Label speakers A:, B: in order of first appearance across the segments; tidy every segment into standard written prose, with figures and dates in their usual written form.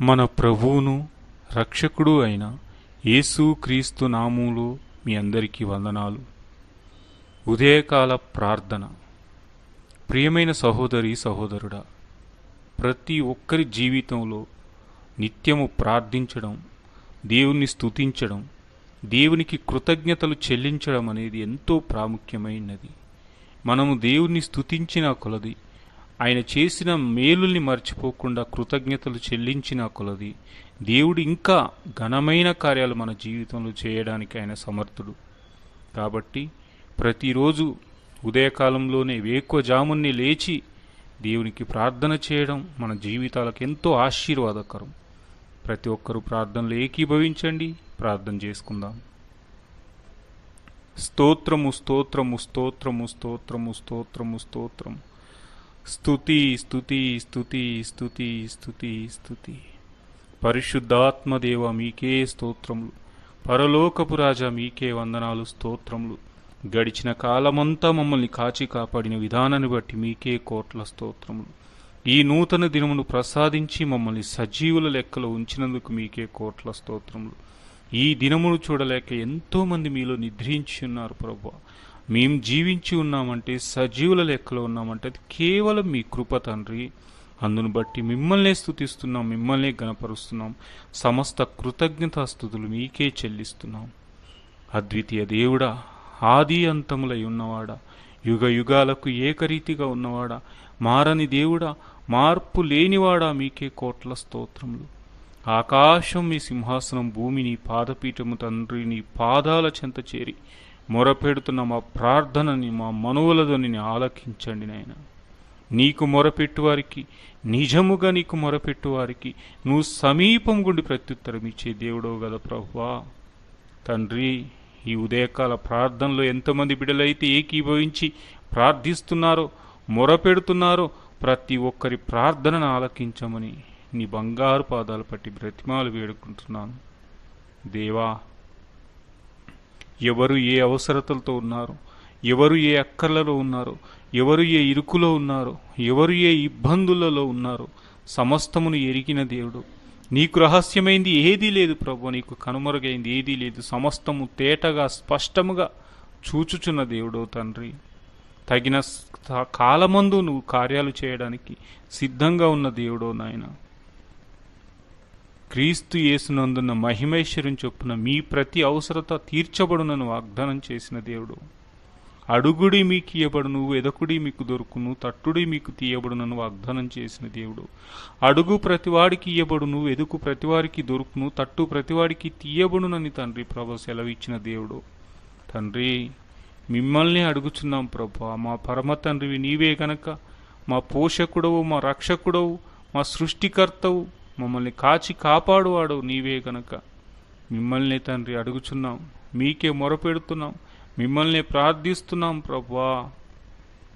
A: మన ప్రభువును రక్షకుడు అయిన యేసు క్రీస్తు నామములో మీ అందరికీ వందనాలు. ఉదయకాల ప్రార్థన. ప్రియమైన సహోదరి సహోదరుడా, ప్రతి ఒక్కరి జీవితంలో నిత్యము ప్రార్థించడం, దేవుని స్తుతించడం, దేవునికి కృతజ్ఞతలు చెల్లించడం అనేది ఎంతో ప్రాముఖ్యమైనది. మనము దేవుని స్తుతించిన కొలది, ఆయన చేసిన మేలుల్ని మర్చిపోకుండా కృతజ్ఞతలు చెల్లించిన కొలది దేవుడు ఇంకా ఘనమైన కార్యాలు మన జీవితంలో చేయడానికి ఆయన సమర్థుడు. కాబట్టి ప్రతిరోజు ఉదయకాలంలోనే వేకువజామునే లేచి దేవునికి ప్రార్థన చేయడం మన జీవితాలకు ఎంతో ఆశీర్వాదకరం. ప్రతి ఒక్కరూ ప్రార్థనలు ఏకీభవించండి, ప్రార్థన చేసుకుందాం. స్తోత్రము స్తోత్రము స్తోత్రము స్తోత్రము స్తోత్రము స్తోత్రము. స్తుతి స్తుతి స్తుతి స్తుతి స్తుతి స్తుతి. పరిశుద్ధాత్మదేవ మీకే స్తోత్రములు, పరలోకపు రాజా మీకే వందనాలు, స్తోత్రములు. గడిచిన కాలమంతా మమ్మల్ని కాచి కాపాడిన విధానాన్ని బట్టి మీకే కోట్ల స్తోత్రములు. ఈ నూతన దినమును ప్రసాదించి మమ్మల్ని సజీవుల లెక్కలో ఉంచినందుకు మీకే కోట్ల స్తోత్రములు. ఈ దినమును చూడలేక ఎంతోమంది మీలో నిద్రించి ఉన్నారు ప్రభువా. మేము జీవించి ఉన్నామంటే, సజీవుల లెక్కలో ఉన్నామంటే అది కేవలం మీ కృప తండ్రి. అందును బట్టి మిమ్మల్నే స్తుతిస్తున్నాం, మిమ్మల్నే గణపరుస్తున్నాం. సమస్త కృతజ్ఞతాస్తుతులు మీకే చెల్లిస్తున్నాం. అద్వితీయ దేవుడా, ఆది అంతములై ఉన్నవాడా, యుగ యుగాలకు ఏకరీతిగా ఉన్నవాడా, మారని దేవుడా, మార్పు లేనివాడా, మీకే కోట్ల స్తోత్రములు. ఆకాశం మీ సింహాసనం, భూమి నీ పాదపీఠము తండ్రి. నీ పాదాల చెంత చేరి మొరపెడుతున్న మా ప్రార్థనని, మా మనువులదని ఆలకించండి నాయన. నీకు మొరపెట్టువారికి, నిజముగా నీకు మొరపెట్టువారికి నువ్వు సమీపం గుండి ప్రత్యుత్తరం ఇచ్చే దేవుడో గద ప్రభువా. తండ్రి, ఈ ఉదయకాల ప్రార్థనలో ఎంతమంది బిడ్డలైతే ఏకీభవించి ప్రార్థిస్తున్నారో, మొరపెడుతున్నారో ప్రతి ఒక్కరి ప్రార్థనను ఆలకించమని నీ బంగారు పాదాలు పట్టి బ్రతిమాలు వేడుకుంటున్నాను. దేవా, ఎవరు ఏ అవసరతలతో ఉన్నారో, ఎవరు ఏ అక్కర్లలో ఉన్నారో, ఎవరు ఏ ఇరుకులో ఉన్నారో, ఎవరు ఏ ఇబ్బందులలో ఉన్నారో సమస్తమును ఎరిగిన దేవుడు. నీకు రహస్యమైంది ఏదీ లేదు ప్రభు, నీకు కనుమరుగైంది ఏదీ లేదు. సమస్తము తేటగా స్పష్టముగా చూచుచున్న దేవుడో తండ్రి. తగిన కాలమందు నువ్వు కార్యాలు చేయడానికి సిద్ధంగా ఉన్న దేవుడో నాయన. క్రీస్తు యేసునందున్న మహిమైశ్వర్యం చొప్పున మీ ప్రతి అవసరత తీర్చబడునను వాగ్దానం చేసిన దేవుడు. అడుగుడి మీకు ఇయ్యబడును, వెదకుడి మీకు దొరుకును, తట్టుడి మీకు తీయబడునను వాగ్దానం చేసిన దేవుడు. అడుగు ప్రతివాడికి ఇయ్యబడును, వెదుకు ప్రతివారికి దొరుకును, తట్టు ప్రతివాడికి తీయబడునని తండ్రి ప్రభు సెలవిచ్చిన దేవుడు. తండ్రి, మిమ్మల్ని అడుగుచున్నాం ప్రభు. మా పరమ తండ్రివి నీవే గనక, మా పోషకుడవు, మా రక్షకుడవు, మా సృష్టికర్తవు, మమ్మల్ని కాచి కాపాడువాడు నీవే గనక మిమ్మల్ని తండ్రి అడుగుచున్నాం, మీకే మొరపెడుతున్నాం, మిమ్మల్ని ప్రార్థిస్తున్నాం ప్రభువా.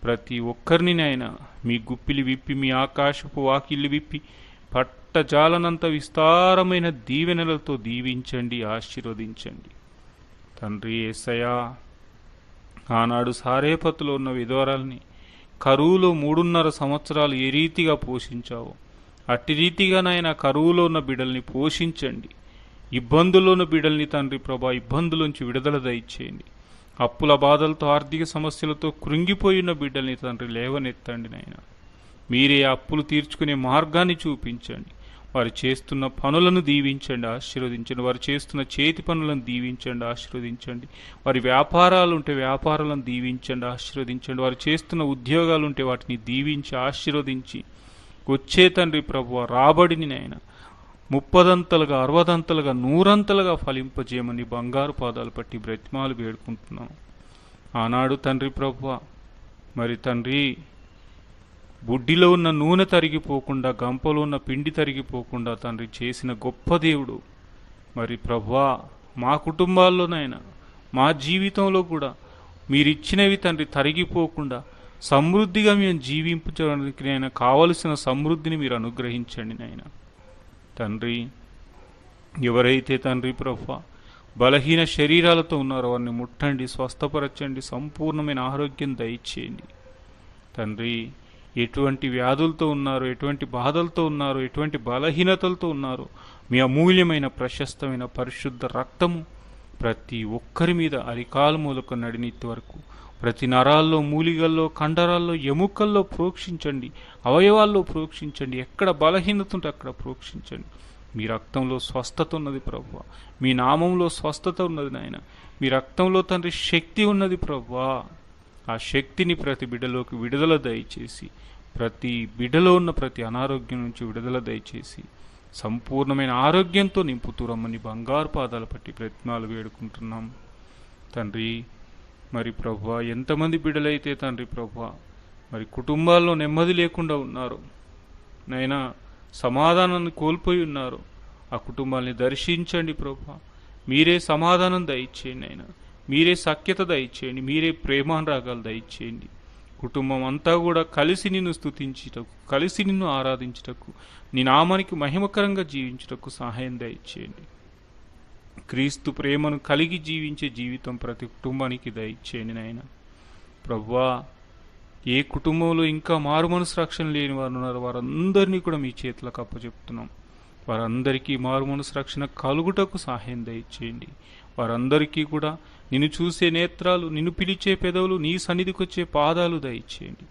A: ప్రతి ఒక్కరిని నాయన మీ గుప్పిలి విప్పి, మీ ఆకాశపు వాకిళ్ళు విప్పి పట్టజాలనంత విస్తారమైన దీవెనలతో దీవించండి, ఆశీర్వదించండి. తండ్రి యేసయ్యా, ఆనాడు సారేపతులో ఉన్న విధవరాల్ని కరువులో 3.5 సంవత్సరాలు ఏ రీతిగా పోషించావో అట్టి రీతిగా నాయన కరువులో ఉన్న బిడ్డల్ని పోషించండి. ఇబ్బందుల్లో ఉన్న బిడ్డల్ని తండ్రి ప్రభా ఇబ్బందులోంచి విడుదల దయచేయండి. అప్పుల బాధలతో, ఆర్థిక సమస్యలతో కృంగిపోయిన బిడ్డల్ని తండ్రి లేవనెత్తండి నాయన. మీరే అప్పులు తీర్చుకునే మార్గాన్ని చూపించండి. వారు చేస్తున్న పనులను దీవించండి, ఆశీర్వదించండి. వారు చేస్తున్న చేతి పనులను దీవించండి, ఆశీర్వదించండి. వారి వ్యాపారాలు ఉంటే వ్యాపారాలను దీవించండి, ఆశీర్వదించండి. వారు చేస్తున్న ఉద్యోగాలు ఉంటే వాటిని దీవించి ఆశీర్వదించి వచ్చే తండ్రి ప్రభువ రాబడిని నాయన 30 60 100 ఫలింపజేయమని బంగారు పాదాలు పట్టి బ్రతిమాలు వేడుకుంటున్నాం. ఆనాడు తండ్రి ప్రభువ, మరి తండ్రి బుడ్డిలో ఉన్న నూనె తరిగిపోకుండా, గంపలో ఉన్న పిండి తరిగిపోకుండా తండ్రి చేసిన గొప్ప దేవుడు. మరి ప్రభువా, మా కుటుంబాల్లోనైనా మా జీవితంలో కూడా మీరిచ్చినవి తండ్రి తరిగిపోకుండా సమృద్ధిగా మేము జీవించడానికి నాయన కావలసిన సమృద్ధిని మీరు అనుగ్రహించండి నాయన. తండ్రి, ఎవరైతే తండ్రి ప్రభువా బలహీన శరీరాలతో ఉన్నారో వారిని ముట్టండి, స్వస్థపరచండి, సంపూర్ణమైన ఆరోగ్యం దయచేయండి. తండ్రి, ఎటువంటి వ్యాధులతో ఉన్నారో, ఎటువంటి బాధలతో ఉన్నారో, ఎటువంటి బలహీనతలతో ఉన్నారో, మీ అమూల్యమైన ప్రశస్తమైన పరిశుద్ధ రక్తము ప్రతి ఒక్కరి మీద అరికాలు మూలకు నడినెత్తి వరకు ప్రతి నరాల్లో, మూలిగల్లో, కండరాల్లో, ఎముకల్లో ప్రోక్షించండి, అవయవాల్లో ప్రోక్షించండి. ఎక్కడ బలహీనత ఉంటే అక్కడ ప్రోక్షించండి. మీ రక్తంలో స్వస్థత ఉన్నది ప్రభువా, మీ నామంలో స్వస్థత ఉన్నది నాయన. మీ రక్తంలో తండ్రి శక్తి ఉన్నది ప్రభువా. ఆ శక్తిని ప్రతి బిడ్డలోకి విడుదల దయచేసి, ప్రతి బిడ్డలో ఉన్న ప్రతి అనారోగ్యం నుంచి విడుదల దయచేసి సంపూర్ణమైన ఆరోగ్యంతో నింపుతూ రమ్మని బంగారు పాదాలు పట్టి ప్రయత్నాలు వేడుకుంటున్నాం తండ్రి. మరి ప్రభువా, ఎంతమంది బిడ్డలైతే తండ్రి ప్రభువా మరి కుటుంబాల్లో నెమ్మది లేకుండా ఉన్నారు నైనా, సమాధానాన్ని కోల్పోయి ఉన్నారు, ఆ కుటుంబాన్ని దర్శించండి ప్రభువా. మీరే సమాధానం దయచేయండి అయినా, మీరే సఖ్యత దయచేయండి, మీరే ప్రేమానురాగాలు దయచేయండి. కుటుంబం అంతా కూడా కలిసి నిన్ను స్తుతించుటకు, కలిసి నిన్ను ఆరాధించుటకు, నీ నామానికి మహిమకరంగా జీవించుటకు సహాయం దయచేయండి. క్రీస్తు ప్రేమను కలిగి జీవించే జీవితం ప్రతి కుటుంబానికి దయచేయండి నాయన. ప్రభువా, ఏ కుటుంబంలో ఇంకా మారు మనసు రక్షణ లేని వారు ఉన్నారో వారందరినీ కూడా మీ చేతులకు అప్పచెప్తున్నాం. వారందరికీ మారు మనసు రక్షణ కలుగుటకు సహాయం దయచేయండి. వారందరికీ కూడా నిన్ను చూసే నేత్రాలు, నిన్ను పిలిచే పెదవులు, నీ సన్నిధికి వచ్చే పాదాలు దయచేయండి.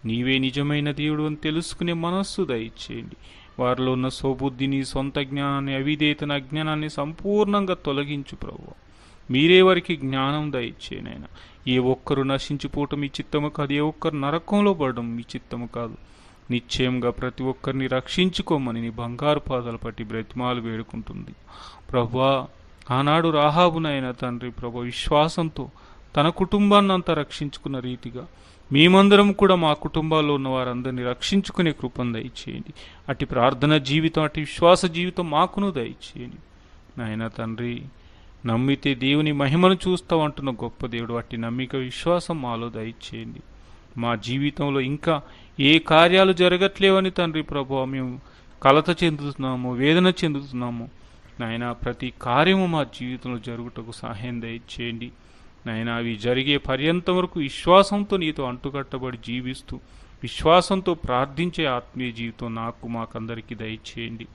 A: నీవే నిజమైన దేవుడు అని తెలుసుకునే మనస్సు దయచేయండి. వారిలో ఉన్న సోబుద్ధిని, సొంత జ్ఞానాన్ని, అవిధేయతను, అజ్ఞానాన్ని సంపూర్ణంగా తొలగించు ప్రభువా. మీరే వారికి జ్ఞానం దయచేయండి ఆయన. ఏ ఒక్కరు నశించిపోవటం మీ చిత్తము కాదు, ఏ ఒక్కరు నరకంలో పడడం మీ చిత్తము కాదు. నిశ్చయంగా ప్రతి ఒక్కరిని రక్షించుకోమని నీ బంగారు పాదాలు పట్టి బ్రతిమాలు వేడుకుంటుంది ప్రభువా. ఆనాడు రాహాబునైనా తండ్రి ప్రభు విశ్వాసంతో తన కుటుంబాన్ని అంతా రక్షించుకున్న రీతిగా మేమందరం కూడా మా కుటుంబాల్లో ఉన్న వారందరినీ రక్షించుకునే కృపను దయచేయండి. అటు ప్రార్థన జీవితం, అటు విశ్వాస జీవితం మాకును దయచేయండి నాయన తండ్రి. నమ్మితే దేవుని మహిమను చూస్తావు అంటున్న గొప్ప దేవుడు, అట్టి నమ్మిక విశ్వాసం మాలో దయచేయండి. మా జీవితంలో ఇంకా ఏ కార్యాలు జరగట్లేవని తండ్రి ప్రభు మేము కలత చెందుతున్నాము, వేదన చెందుతున్నాము నాయన. ప్రతి కార్యము మా జీవితంలో జరుగుటకు సహాయం దయచేయండి నాయన. అవి జరిగే పర్యంతం వరకు విశ్వాసంతో నీతో అంటుకట్టబడి జీవిస్తూ విశ్వాసంతో ప్రార్థించే ఆత్మీయ జీవితం నాకు మాకందరికీ దయచేయండి.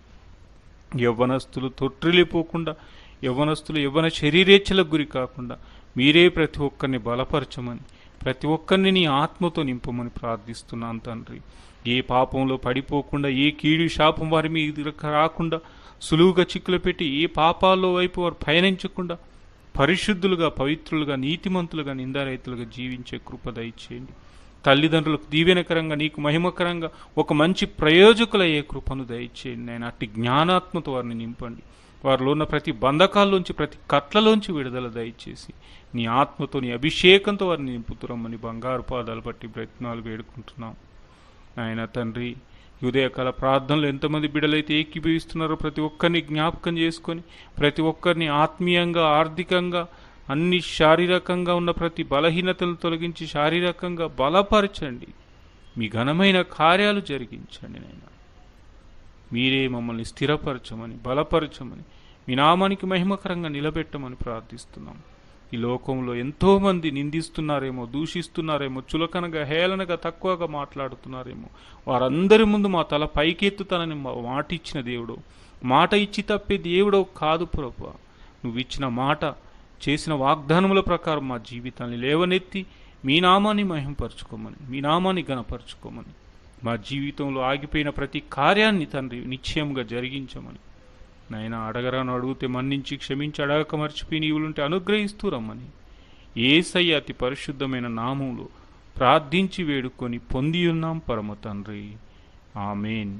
A: యవ్వనస్తులు తొట్టిల్లిపోకుండా, యవ్వనస్తులు యవ్వన శరీరేచ్ఛలకు గురి కాకుండా మీరే ప్రతి ఒక్కరిని బలపరచమని, ప్రతి ఒక్కరిని నీ ఆత్మతో నింపమని ప్రార్థిస్తున్నాను తండ్రి. ఏ పాపంలో పడిపోకుండా, ఏ కీడు శాపం వారి మీద రాకుండా సులువుగా చిక్కులు పెట్టి ఏ పాపాల్లో వైపు వారు పయనించకుండా పరిశుద్ధులుగా, పవిత్రులుగా, నీతిమంతులుగా, నిందారహితులుగా జీవించే కృప దయచేయండి. తల్లిదండ్రులకు దీవెనకరంగా, నీకు మహిమకరంగా ఒక మంచి ప్రయోజకులయ్యే కృపను దయచేయండి నేను. అట్టి జ్ఞానాత్మతో వారిని నింపండి. వారిలో ఉన్న ప్రతి బంధకాల్లోంచి, ప్రతి కట్లలోంచి విడుదల దయచేసి నీ ఆత్మతో, నీ అభిషేకంతో వారిని నింపుతురమ్మని బంగారు పాదాలు పట్టి ప్రయత్నాలు వేడుకుంటున్నాం నాయన తండ్రి. ఉదయకాల ప్రార్థనలు ఎంతమంది బిడ్డలైతే ఏకీభవిస్తున్నారో ప్రతి ఒక్కరిని జ్ఞాపకం చేసుకొని, ప్రతి ఒక్కరిని ఆత్మీయంగా, ఆర్థికంగా, అన్ని శారీరకంగా ఉన్న ప్రతి బలహీనతలు తొలగించి శారీరకంగా బలపరచండి. మీ ఘనమైన కార్యాలు జరిగించండి నాయన. మీరే మమ్మల్ని స్థిరపరచమని, బలపరచమని, మీ నామానికి మహిమకరంగా నిలబెట్టమని ప్రార్థిస్తున్నాం. ఈ లోకంలో ఎంతోమంది నిందిస్తున్నారేమో, దూషిస్తున్నారేమో, చులకనగా, హేళనగా, తక్కువగా మాట్లాడుతున్నారేమో, వారందరి ముందు మా తల పైకెత్తుతానని మాట ఇచ్చిన దేవుడు, మాట ఇచ్చి తప్పే దేవుడో కాదు ప్రభువా. నువ్వు ఇచ్చిన మాట, చేసిన వాగ్దానముల ప్రకారం మా జీవితాన్ని లేవనెత్తి మీ నామాన్ని మహిమపరచుకోమని, మీ నామాన్ని గణపరచుకోమని, మా జీవితంలో ఆగిపోయిన ప్రతి కార్యాన్ని తండ్రి నిశ్చయంగా జరిగించమని నాయన. అడగరాను అడిగితే మన్నించి, క్షమించి, అడగక మర్చిపోయి నీవులుంటే అనుగ్రహిస్తూ రమ్మని యేసయ్య అతి పరిశుద్ధమైన నామంలో ప్రార్థించి వేడుకొని పొంది ఉన్నాం పరమ తండ్రి. ఆమేన్.